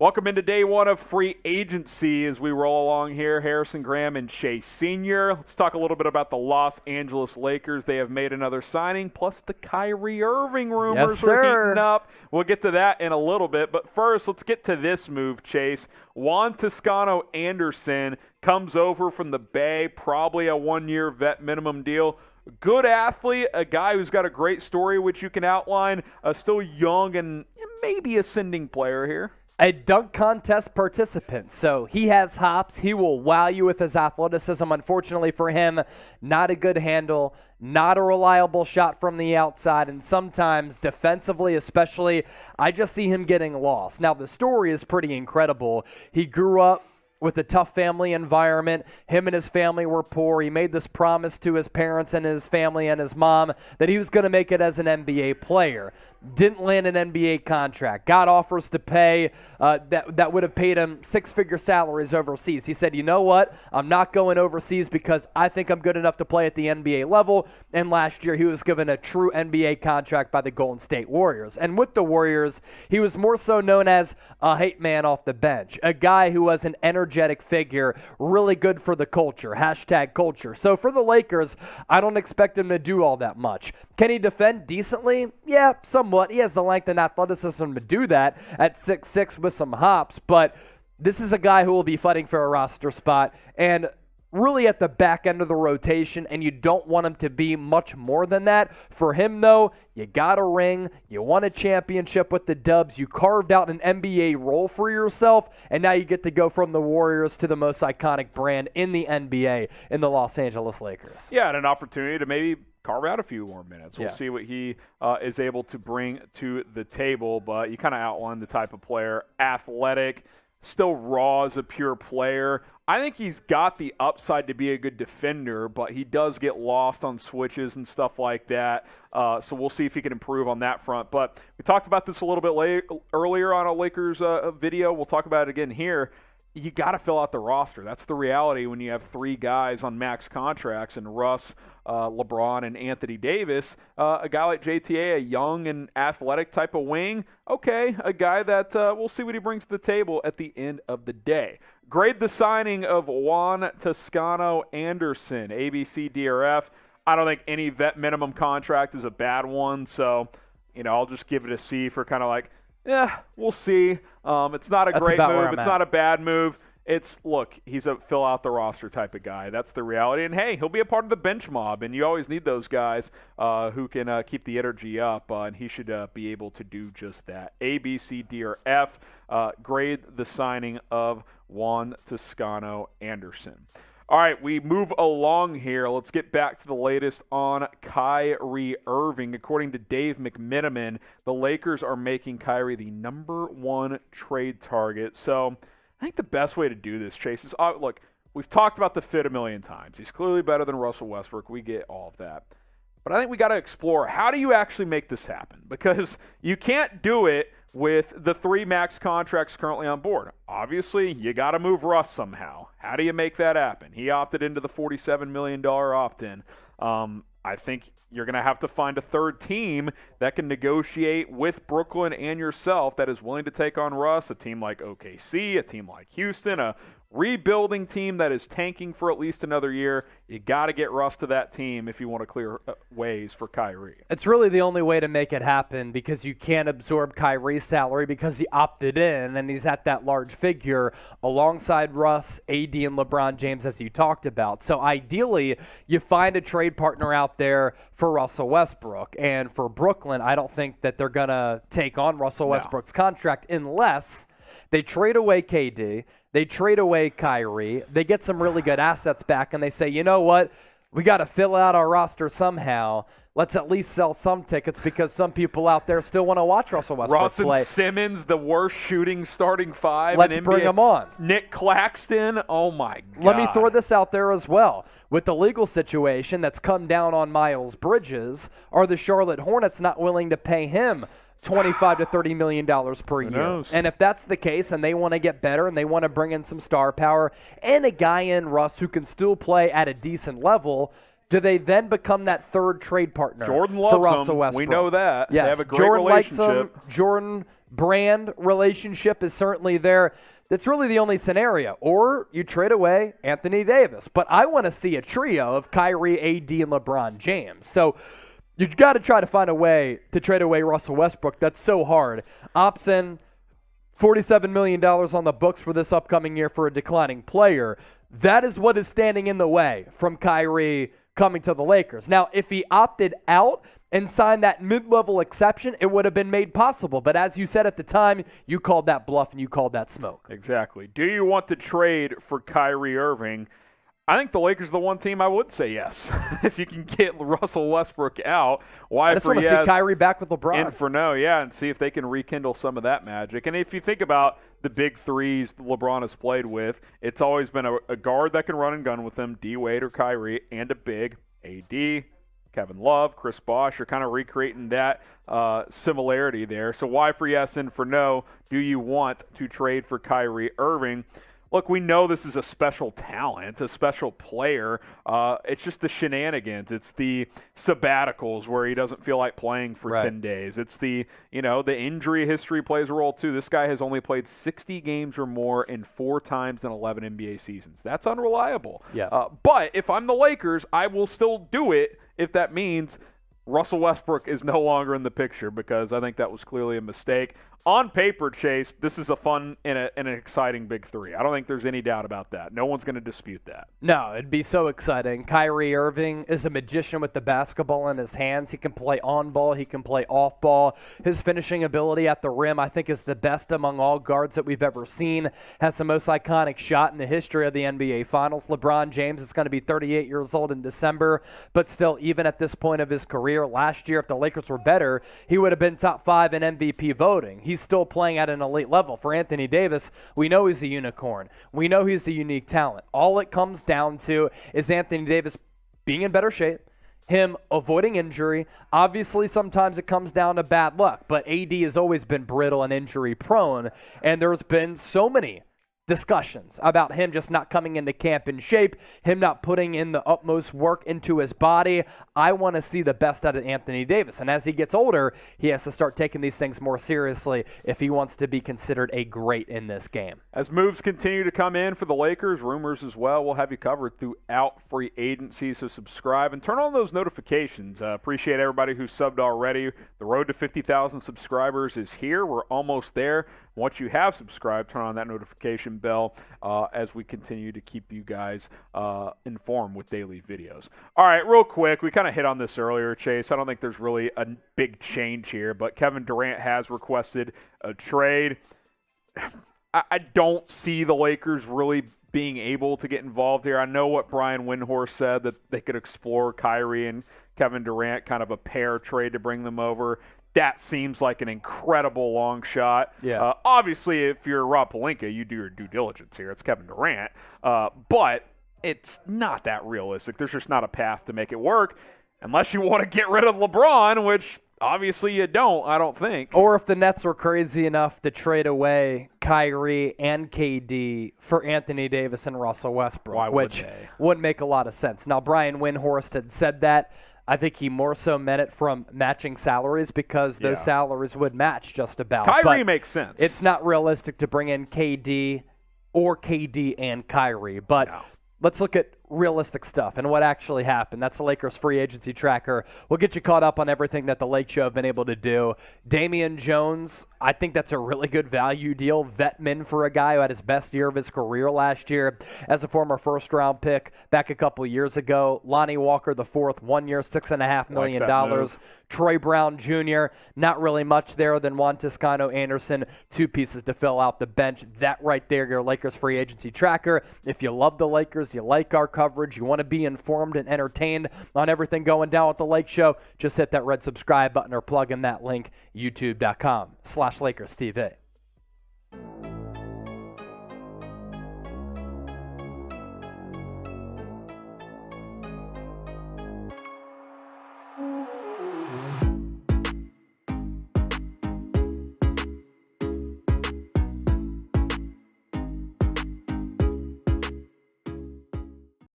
Welcome into day one of free agency as we roll along here. Harrison Graham and Chase Sr. Let's talk a little bit about the Los Angeles Lakers. They have made another signing, plus the Kyrie Irving rumors are heating up. We'll get to that in a little bit. But first, let's get to this move, Chase. Juan Toscano-Anderson comes over from the Bay, probably a one-year vet minimum deal. Good athlete, a guy who's got a great story which you can outline, still young and maybe ascending player here. A dunk contest participant, so he has hops. He will wow you with his athleticism. Unfortunately for him, not a good handle, not a reliable shot from the outside, and sometimes defensively especially, I just see him getting lost. Now, the story is pretty incredible. He grew up with a tough family environment. Him and his family were poor. He made this promise to his parents and his family and his mom that he was going to make it as an NBA player. Didn't land an NBA contract. Got offers to pay that would have paid him six-figure salaries overseas. He said, you know what? I'm not going overseas because I think I'm good enough to play at the NBA level. And last year he was given a true NBA contract by the Golden State Warriors. And with the Warriors, he was more so known as a hype man off the bench, a guy who was an energetic figure, really good for the culture, #culture. So for the Lakers, I don't expect him to do all that much. Can he defend decently? Yeah, somewhat. He has the length and athleticism to do that at 6'6" with some hops, but this is a guy who will be fighting for a roster spot and really at the back end of the rotation, and you don't want him to be much more than that. For him, though, you got a ring, you won a championship with the Dubs, you carved out an NBA role for yourself, and now you get to go from the Warriors to the most iconic brand in the NBA in the Los Angeles Lakers. Yeah, and an opportunity to maybe carve out a few more minutes. We'll see what he is able to bring to the table, but you kind of outlined the type of player, athletic, still raw as a pure player. I think he's got the upside to be a good defender, but he does get lost on switches and stuff like that. So we'll see if he can improve on that front. But we talked about this a little bit earlier on a Lakers video. We'll talk about it again here. You got to fill out the roster. That's the reality when you have three guys on max contracts and Russ, LeBron, and Anthony Davis. A guy like JTA, a young and athletic type of wing, okay, a guy that we'll see what he brings to the table at the end of the day. Grade the signing of Juan Toscano-Anderson, ABC DRF. I don't think any vet minimum contract is a bad one, so I'll just give it a C for kind of like, we'll see. It's not a great move. It's not a bad move. He's a fill out the roster type of guy. That's the reality. And, hey, he'll be a part of the bench mob, and you always need those guys who can keep the energy up, and he should be able to do just that. A, B, C, D, or F, grade the signing of Juan Toscano-Anderson. All right, we move along here. Let's get back to the latest on Kyrie Irving. According to Dave McMenamin, the Lakers are making Kyrie the #1 trade target. So I think the best way to do this, Chase, is look, we've talked about the fit a million times. He's clearly better than Russell Westbrook. We get all of that. But I think we got to explore, how do you actually make this happen? Because you can't do it with the 3 max contracts currently on board. Obviously, you got to move Russ somehow. How do you make that happen? He opted into the $47 million opt-in. I think you're going to have to find a third team that can negotiate with Brooklyn and yourself that is willing to take on Russ, a team like OKC, a team like Houston, a rebuilding team that is tanking for at least another year. You got to get Russ to that team if you want to clear ways for Kyrie. It's really the only way to make it happen, because you can't absorb Kyrie's salary because he opted in and he's at that large figure alongside Russ, AD, and LeBron James, as you talked about. So ideally, you find a trade partner out there for Russell Westbrook. And for Brooklyn, I don't think that they're going to take on Russell Westbrook's contract unless they trade away KD, they trade away Kyrie, they get some really good assets back, and they say, you know what, we got to fill out our roster somehow. Let's at least sell some tickets, because some people out there still want to watch Russell Westbrook play. Ross Simmons, the worst shooting starting 5 Let's in NBA. bring him on. Nick Claxton, oh my God. Let me throw this out there as well. With the legal situation that's come down on Miles Bridges, are the Charlotte Hornets not willing to pay him $25 to $30 million per year? And if that's the case and they want to get better and they want to bring in some star power and a guy in Russ who can still play at a decent level, do they then become that third trade partner Jordan for loves Russell him. Westbrook? We know that. Yes. They have a great Jordan relationship. Likes him. Jordan brand relationship is certainly there. That's really the only scenario. Or you trade away Anthony Davis. But I want to see a trio of Kyrie, AD, and LeBron James. So you've got to try to find a way to trade away Russell Westbrook. That's so hard. Opts in $47 million on the books for this upcoming year for a declining player. That is what is standing in the way from Kyrie coming to the Lakers. Now, if he opted out and signed that mid-level exception, it would have been made possible. But as you said at the time, you called that bluff and you called that smoke. Exactly. Do you want to trade for Kyrie Irving? I think the Lakers are the one team I would say yes. If you can get Russell Westbrook out, why I just for want to yes see Kyrie back with LeBron. And for no, yeah, and see if they can rekindle some of that magic. And if you think about the big threes LeBron has played with, it's always been a guard that can run and gun with him, D-Wade or Kyrie, and a big AD. Kevin Love, Chris Bosh are kind of recreating that similarity there. So why for yes and for no do you want to trade for Kyrie Irving? Look, we know this is a special talent, a special player. It's just the shenanigans. It's the sabbaticals where he doesn't feel like playing for 10 days. It's the injury history plays a role too. This guy has only played 60 games or more in 4 times in 11 NBA seasons. That's unreliable. Yeah. But if I'm the Lakers, I will still do it if that means Russell Westbrook is no longer in the picture, because I think that was clearly a mistake. On paper, Chase, this is a fun and an exciting big three. I don't think there's any doubt about that. No one's going to dispute that. No, it'd be so exciting. Kyrie Irving is a magician with the basketball in his hands. He can play on ball. He can play off ball. His finishing ability at the rim, I think, is the best among all guards that we've ever seen. Has the most iconic shot in the history of the NBA Finals. LeBron James is going to be 38 years old in December, but still, even at this point of his career, last year, if the Lakers were better, he would have been top 5 in MVP voting. He's still playing at an elite level. For Anthony Davis, we know he's a unicorn. We know he's a unique talent. All it comes down to is Anthony Davis being in better shape, him avoiding injury. Obviously, sometimes it comes down to bad luck, but AD has always been brittle and injury prone, and there's been so many discussions about him just not coming into camp in shape, him not putting in the utmost work into his body. I want to see the best out of Anthony Davis. And as he gets older, he has to start taking these things more seriously if he wants to be considered a great in this game. As moves continue to come in for the Lakers, rumors as well, we'll have you covered throughout free agency. So subscribe and turn on those notifications. Appreciate everybody who subbed already. The road to 50,000 subscribers is here. We're almost there. Once you have subscribed, turn on that notification bell as we continue to keep you guys informed with daily videos. All right, real quick, we kind of hit on this earlier, Chase. I don't think there's really a big change here, but Kevin Durant has requested a trade. I don't see the Lakers really being able to get involved here. I know what Brian Windhorst said, that they could explore Kyrie and Kevin Durant, kind of a pair trade to bring them over. That seems like an incredible long shot. Yeah. Obviously, if you're Rob Pelinka, you do your due diligence here. It's Kevin Durant. But it's not that realistic. There's just not a path to make it work unless you want to get rid of LeBron, which obviously you don't, I don't think. Or if the Nets were crazy enough to trade away Kyrie and KD for Anthony Davis and Russell Westbrook, which wouldn't make a lot of sense. Now, Brian Windhorst had said that. I think he more so meant it from matching salaries, because those salaries would match just about. Kyrie makes sense. It's not realistic to bring in KD or KD and Kyrie. But let's look at realistic stuff and what actually happened. That's the Lakers free agency tracker. We'll get you caught up on everything that the Lake Show have been able to do. Damian Jones, I think that's a really good value deal. Vetman for a guy who had his best year of his career last year as a former first-round pick back a couple years ago. Lonnie Walker the fourth, 1 year, $6.5 million. Troy Brown Jr., not really much there than Juan Toscano-Anderson, 2 pieces to fill out the bench. That right there, your Lakers free agency tracker. If you love the Lakers, you like our coverage, you want to be informed and entertained on everything going down with the Lake Show, just hit that red subscribe button or plug in that link, youtube.com/LakersTV.